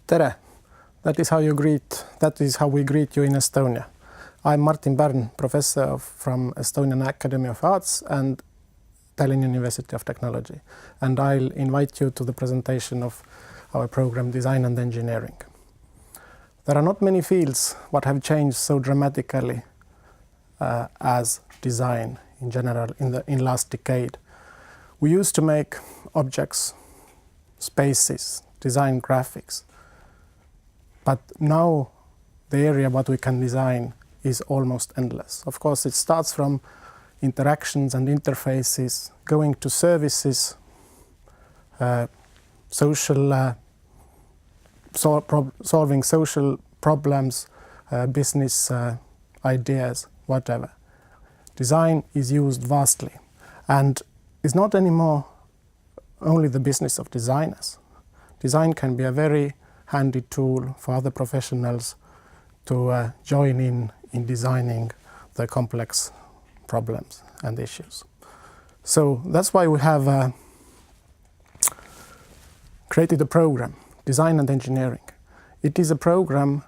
Tere! That is how we greet you in Estonia. I'm Martin Pärn, professor from Estonian Academy of Arts and Tallinn University of Technology, and I'll invite you to the presentation of our program Design and Engineering. There are not many fields what have changed so dramatically as design in general in last decade. We used to make objects, spaces, design graphics, but now the area what we can design is almost endless. Of course, it starts from interactions and interfaces, going to services, solving social problems, business ideas, whatever. Design is used vastly and is not anymore only the business of designers. Design can be a very handy tool for other professionals to join in designing the complex problems and issues. So that's why we have created a program, Design and Engineering. It is a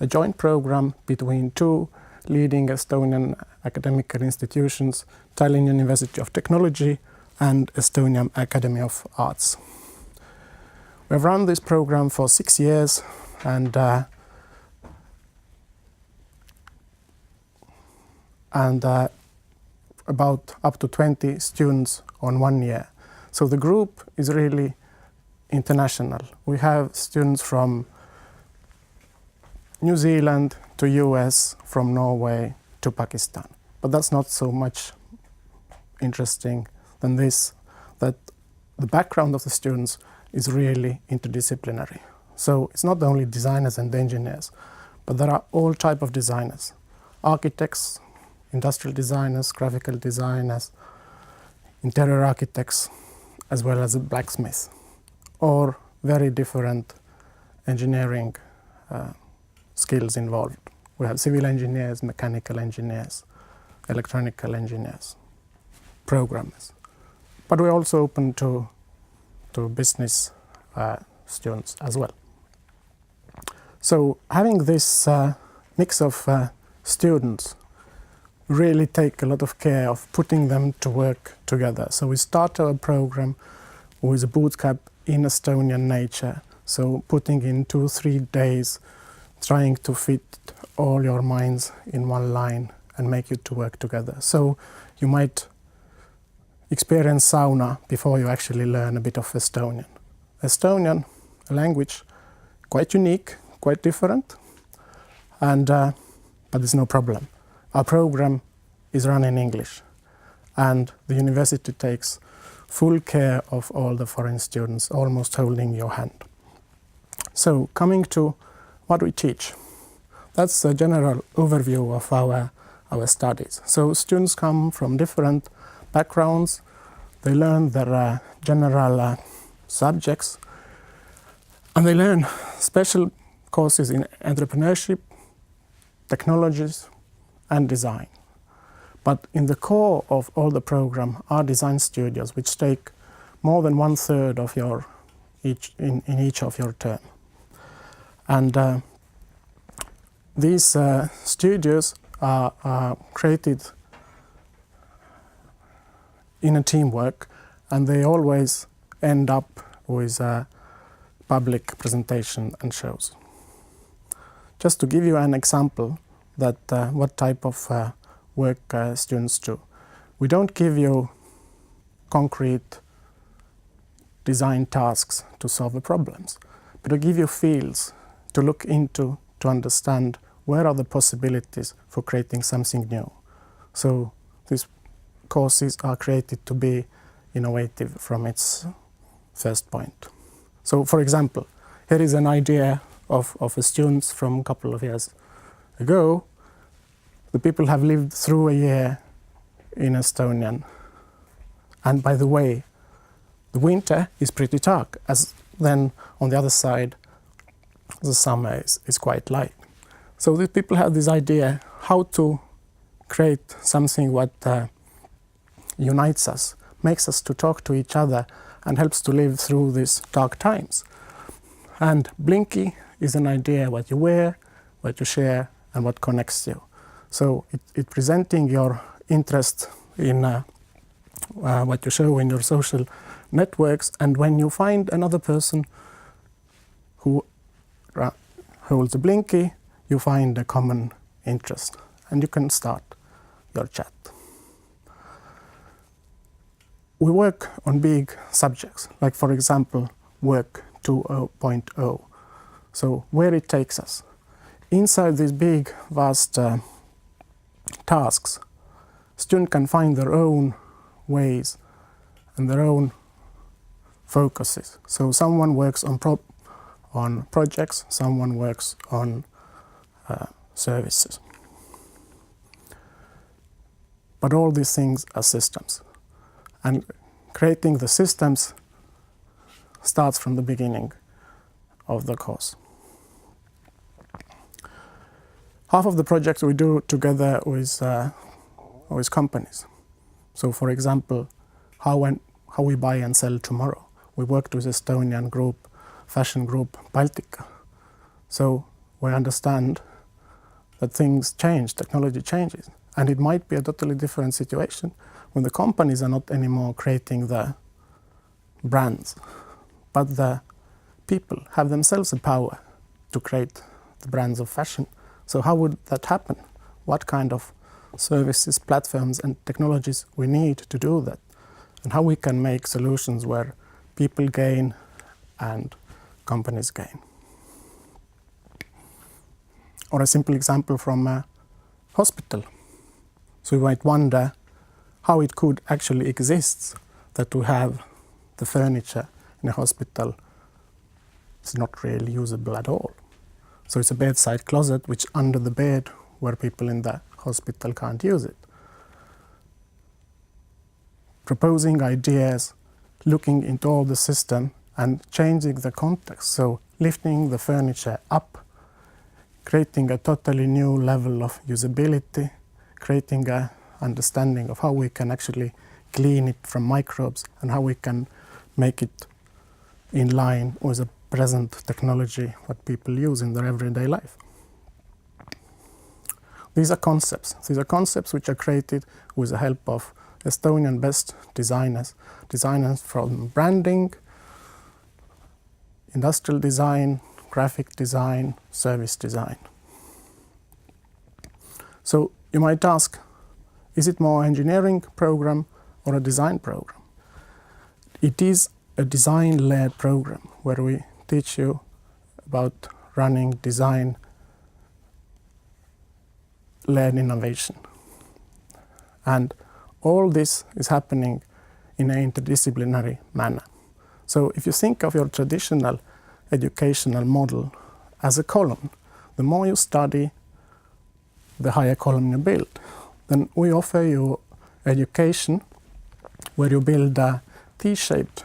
joint program between two leading Estonian academic institutions, Tallinn University of Technology and Estonian Academy of Arts. We have run this program for 6 years and about up to 20 students on 1 year. So the group is really international. We have students from New Zealand to US, from Norway to Pakistan. But that's not so much interesting than this, that the background of the students is really interdisciplinary. So it's not only designers and engineers, but there are all types of designers, architects, industrial designers, graphical designers, interior architects, as well as blacksmiths, or very different engineering skills involved. We have civil engineers, mechanical engineers, electronical engineers, programmers. But we're also open to business students as well. So having this mix of students really take a lot of care of putting them to work together. So we start our program with a bootcamp in Estonian nature. So putting in 2-3 days, trying to fit all your minds in one line and make you to work together. So you might experience sauna before you actually learn a bit of Estonian. Estonian, a language quite unique, quite different, and but there's no problem. Our program is run in English, and the university takes full care of all the foreign students, almost holding your hand. So coming to what we teach, that's a general overview of our studies. So students come from different backgrounds, they learn their general subjects, and they learn special courses in entrepreneurship, technologies, and design. But in the core of all the program are design studios, which take more than 1/3 of in each of your term. And these studios are created in a teamwork, and they always end up with a public presentation and shows. Just to give you an example that what type of work students do. We don't give you concrete design tasks to solve the problems, but we give you fields to look into, to understand where are the possibilities for creating something new. So these courses are created to be innovative from its first point. So for example, here is an idea of the students from a couple of years ago. The people have lived through a year in Estonian. And by the way, the winter is pretty dark, as then on the other side, the summer is quite light. So these people have this idea how to create something what unites us, makes us to talk to each other and helps to live through these dark times. And Blinky is an idea what you wear, what you share, and what connects you. So it's presenting your interest in what you show in your social networks, and when you find another person who holds a blinky, you find a common interest, and you can start your chat. We work on big subjects, like for example, Work 2.0. So where it takes us. Inside these big, vast tasks, students can find their own ways and their own focuses. So someone works on projects, someone works on services. But all these things are systems. And creating the systems starts from the beginning of the course. Half of the projects we do together with companies. So for example, how we buy and sell tomorrow. We worked with Estonian group, fashion group Baltic. So we understand that things change, technology changes. And it might be a totally different situation when the companies are not anymore creating the brands, but the people have themselves the power to create the brands of fashion. So how would that happen? What kind of services, platforms, and technologies we need to do that? And how we can make solutions where people gain and companies gain. Or a simple example from a hospital. So you might wonder how it could actually exist that we have the furniture in a hospital is not really usable at all. So it's a bedside closet which under the bed where people in the hospital can't use it. Proposing ideas, looking into all the system and changing the context. So lifting the furniture up, creating a totally new level of usability, creating a understanding of how we can actually clean it from microbes and how we can make it in line with the present technology what people use in their everyday life. These are concepts which are created with the help of Estonian best designers from branding, industrial design, graphic design, service design. So you might ask, is it more engineering program or a design program? It is a design-led program where we teach you about running design-led innovation. And all this is happening in an interdisciplinary manner. So if you think of your traditional educational model as a column, the more you study, the higher column you build. Then we offer you education where you build a T-shaped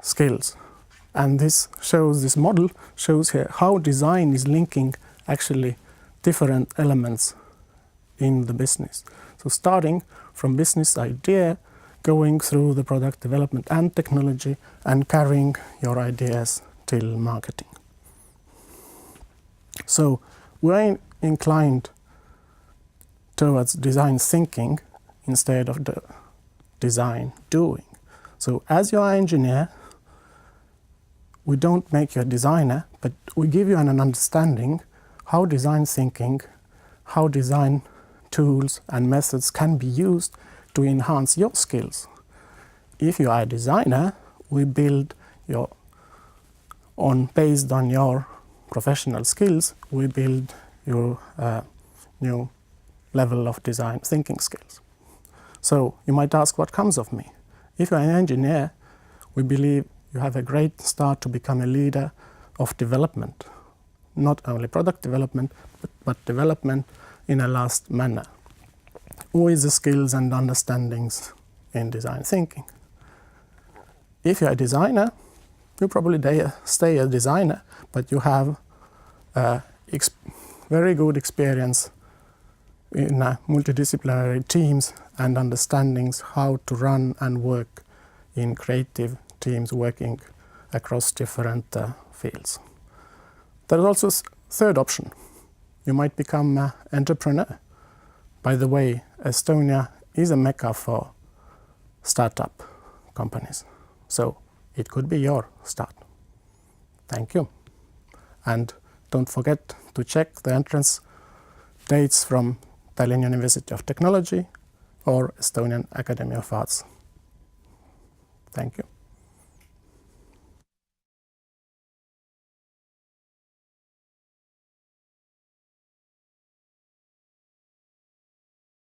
skills. And this model shows here how design is linking actually different elements in the business. So starting from business idea, going through the product development and technology, and carrying your ideas till marketing. So we're inclined towards design thinking instead of the design doing. So as you're an engineer, we don't make you a designer, but we give you an understanding how design thinking, how design tools and methods can be used to enhance your skills. If you are a designer, we build based on your professional skills, we build your new level of design thinking skills. So you might ask, what comes of me? If you're an engineer, we believe you have a great start to become a leader of development. Not only product development, but development in a last manner, with the skills and understandings in design thinking. If you're a designer, you probably stay a designer, but you have very good experience in multidisciplinary teams and understandings how to run and work in creative teams working across different fields. There is also a third option. You might become an entrepreneur. By the way, Estonia is a mecca for startup companies, so it could be your start. Thank you. And don't forget to check the entrance dates from Tallinn University of Technology or Estonian Academy of Arts. Thank you.